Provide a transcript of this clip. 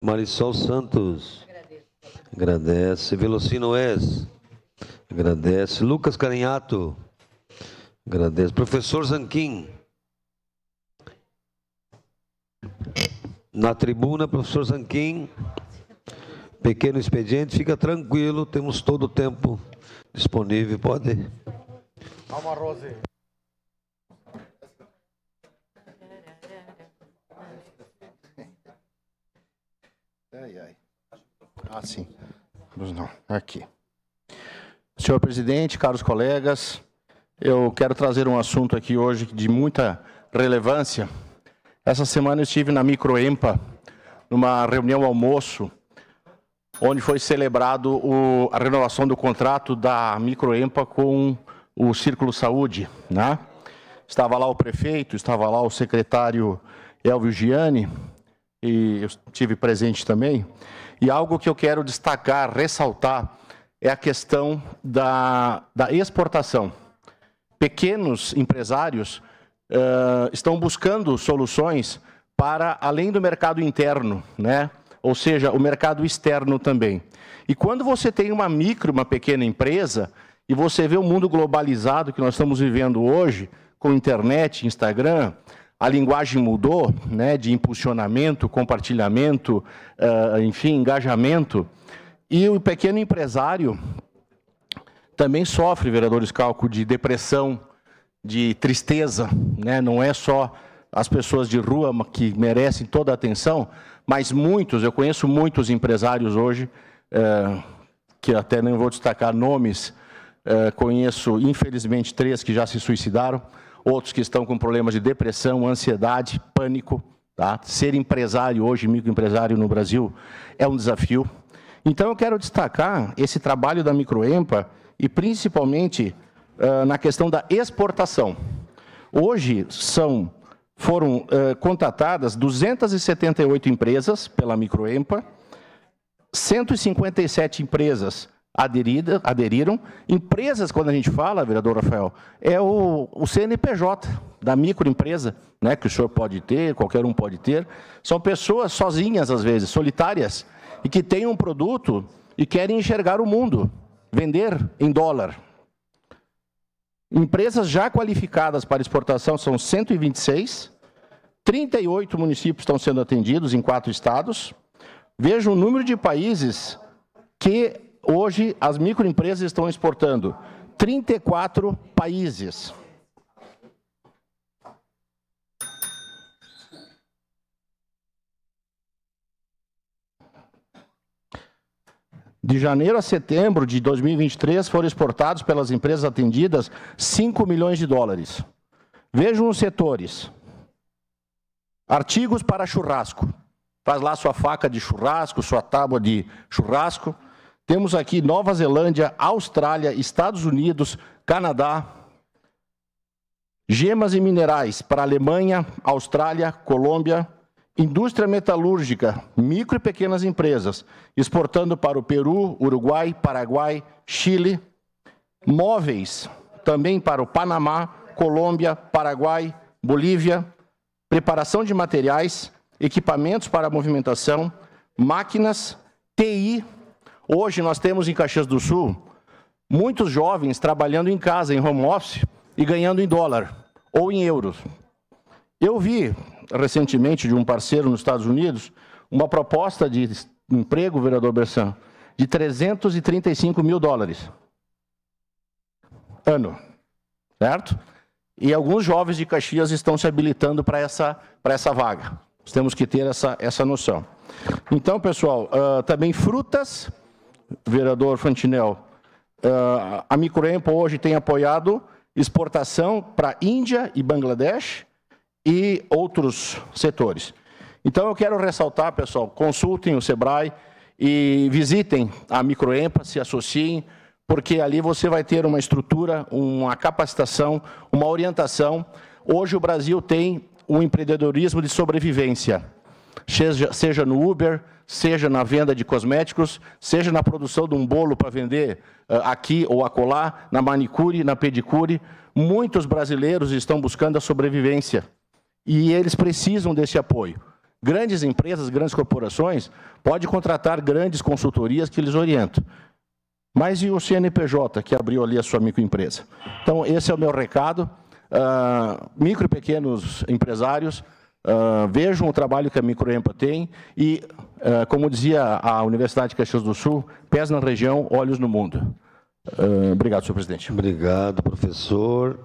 Marisol Santos. Agradece. Velocino Wes. Agradece. Lucas Carinhato. Agradece. Professor Zanquim. Na tribuna, professor Zanquim. Pequeno expediente, fica tranquilo, temos todo o tempo disponível. Pode. Calma, Rose. Ah, sim. Não, aqui. Senhor presidente, caros colegas, eu quero trazer um assunto aqui hoje de muita relevância. Essa semana eu estive na Microempa, numa reunião almoço, onde foi celebrado a renovação do contrato da Microempa com o Círculo Saúde, né? Estava lá o prefeito, estava lá o secretário Elvio Gianni, e eu estive presente também. E algo que eu quero destacar, ressaltar, é a questão da exportação. Pequenos empresários estão buscando soluções para além do mercado interno, né? Ou seja, o mercado externo também. E quando você tem uma pequena empresa, e você vê o mundo globalizado que nós estamos vivendo hoje, com internet, Instagram, a linguagem mudou, né, de impulsionamento, compartilhamento, enfim, engajamento. E o pequeno empresário também sofre, vereador Schalco, de depressão, de tristeza, né? Não é só as pessoas de rua que merecem toda a atenção, mas muitos, eu conheço muitos empresários hoje, que até não vou destacar nomes, conheço, infelizmente, 3 que já se suicidaram, outros que estão com problemas de depressão, ansiedade, pânico. Tá? Ser empresário hoje, microempresário no Brasil, é um desafio. Então, eu quero destacar esse trabalho da Microempa e, principalmente, na questão da exportação. Hoje, foram contatadas 278 empresas pela Microempa, 157 empresas aderiram. Empresas, quando a gente fala, vereador Rafael, é o CNPJ da microempresa, né, que o senhor pode ter, qualquer um pode ter. São pessoas sozinhas, às vezes, solitárias, e que têm um produto e querem enxergar o mundo, vender em dólar. Empresas já qualificadas para exportação são 126, 38 municípios estão sendo atendidos em 4 estados. Veja o número de países que hoje as microempresas estão exportando. 34 países. De janeiro a setembro de 2023, foram exportados pelas empresas atendidas 5 milhões de dólares. Vejam os setores. Artigos para churrasco. Faz lá sua faca de churrasco, sua tábua de churrasco. Temos aqui Nova Zelândia, Austrália, Estados Unidos, Canadá. Gemas e minerais para Alemanha, Austrália, Colômbia. Indústria metalúrgica, micro e pequenas empresas, exportando para o Peru, Uruguai, Paraguai, Chile. Móveis, também para o Panamá, Colômbia, Paraguai, Bolívia. Preparação de materiais, equipamentos para movimentação, máquinas, TI. Hoje nós temos em Caxias do Sul muitos jovens trabalhando em casa, em home office, e ganhando em dólar ou em euros. Eu vi recentemente de um parceiro nos Estados Unidos uma proposta de emprego, vereador Bressan, de 335 mil dólares ano, certo? E alguns jovens de Caxias estão se habilitando para essa vaga. Nós temos que ter essa noção. Então, pessoal, também frutas, vereador Fantinel, a Microempa hoje tem apoiado exportação para Índia e Bangladesh e outros setores. Então, eu quero ressaltar, pessoal, consultem o SEBRAE e visitem a Microempa, se associem, porque ali você vai ter uma estrutura, uma capacitação, uma orientação. Hoje o Brasil tem um empreendedorismo de sobrevivência, seja no Uber, seja na venda de cosméticos, seja na produção de um bolo para vender aqui ou acolá, na manicure, na pedicure. Muitos brasileiros estão buscando a sobrevivência e eles precisam desse apoio. Grandes empresas, grandes corporações, pode contratar grandes consultorias que eles orientam. Mas e o CNPJ, que abriu ali a sua microempresa? Então, esse é o meu recado. Micro e pequenos empresários, vejam o trabalho que a Microempa tem e, como dizia a Universidade de Caxias do Sul, pés na região, olhos no mundo. Obrigado, senhor presidente. Obrigado, professor.